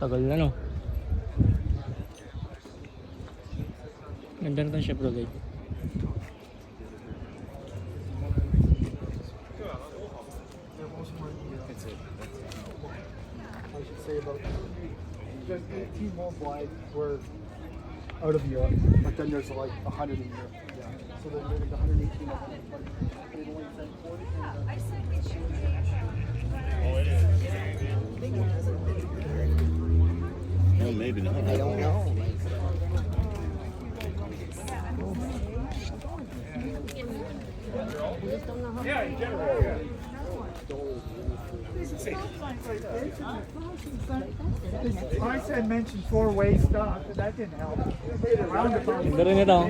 Tagal na, no? Ganda na siya, bro, guys. I should say about there's 18 worldwide were out of Europe, but then there's like 100 in Europe. Yeah. So then there's 118 of them. But they've only sent 40. I said it should be. Oh, it is. No, maybe not. I don't know. Yeah, in general, yeah. I said mention four-way stop, but that didn't help. Roundabout. Ganda rin ito.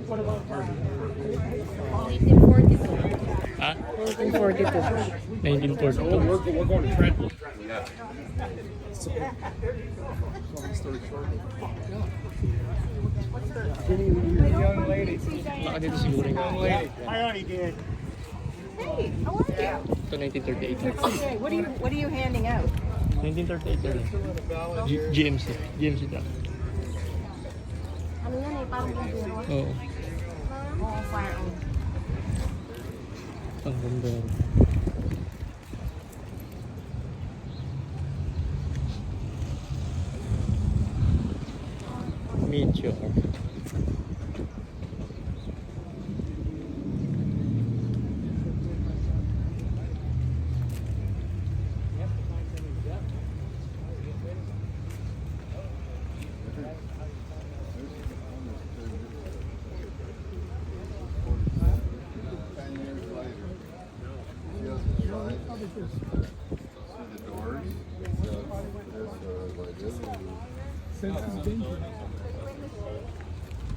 What about 1942. Ha? 1942. 1942. We're going to Trenton. Yeah. young lady? Baka dito siguro. Young lady. I already did. Hey, how are you? Ito 1938. Okay, what are you handing out? 1938 yun. GMC. GMC daw. Ano yan eh, parang bumbero. Oo. Oo, firearm. Ang ganda. Meteor.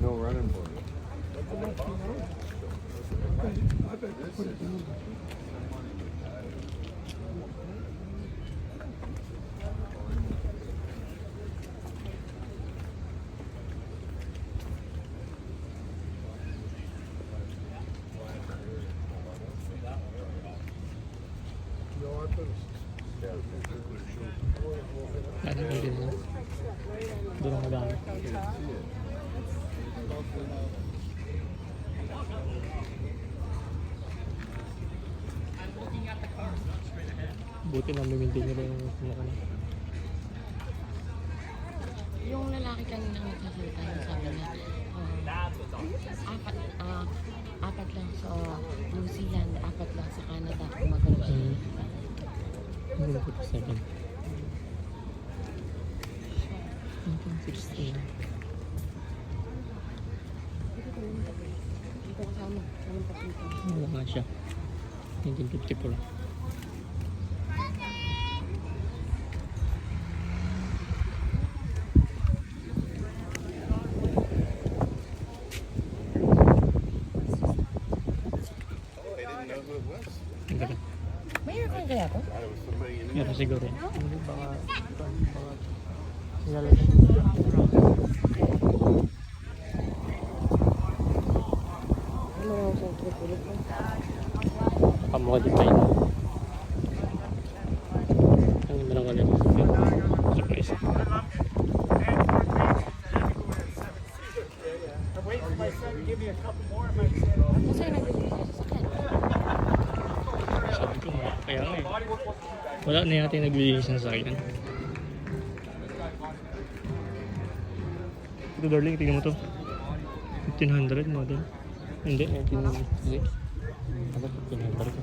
No running board. Ano yung din mo? Doon ang madami. Buti na mimintin nila yung mga Yung lalaki kanina nagsasalita yung sabi niya, apat lang sa New Zealand, apat lang sa Canada, kumagano'n. 1957. 1916. Dito kasama, anong papito? Wala nga siya. 1954. Ang ganda. Mayroon kang kaya to? Meron siguro. Baka sinala Ano raw sa tripulot mo? pamodify na. Ang meron ko nito. Surprise. Wait for my son to give me a couple more. Kasi nagbibigay sa sakit. Sabi ko, kaya nga eh. Wala na yata yung naglilinis ng sasakyan. Ito darling, tingnan mo to. 1500 model. Hindi, 1906. Ano 1500 ko?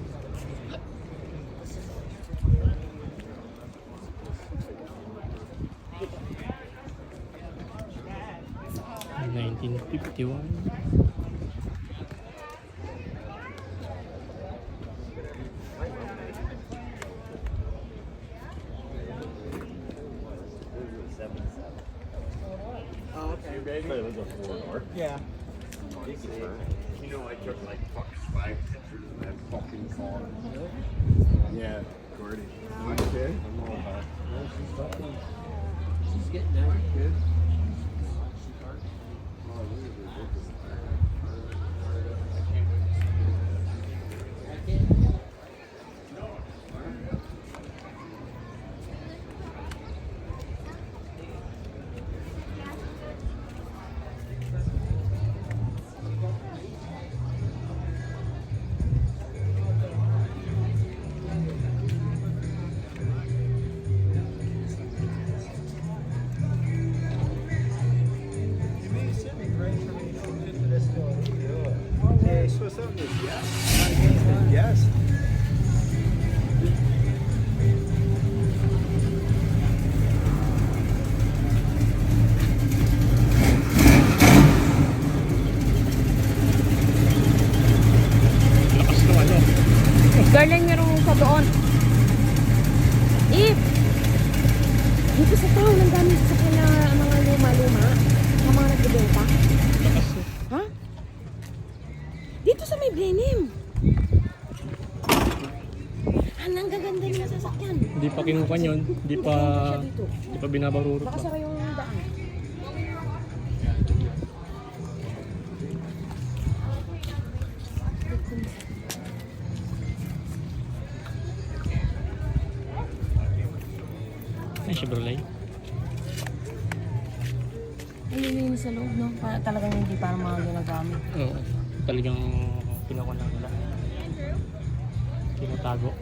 $1951. Oh, okay. Yeah. You know, I took like 5 pictures of that fucking car. Really? Yeah, Gordy. Okay. I'm all about Hey, so what's up with this guest? Not against the guest. Lakas ng ano. Garland merong sa doon. If! Dito sa town, ang dami sasakyan na mga luma-luma. Sa mga nagbibenta. Lakas eh. Ha? Dito sa may Blenheim. Ang gaganda niya sasakyan. Hindi pa kinukuha yun. Hindi pa binabarurot Baka pa. sara yung daan. Ay, Chevrolet. Ang lilinis sa loob, no? Para talagang hindi para mga ginagamit. Oo. Talagang pinukuha lang nila. Tinatago.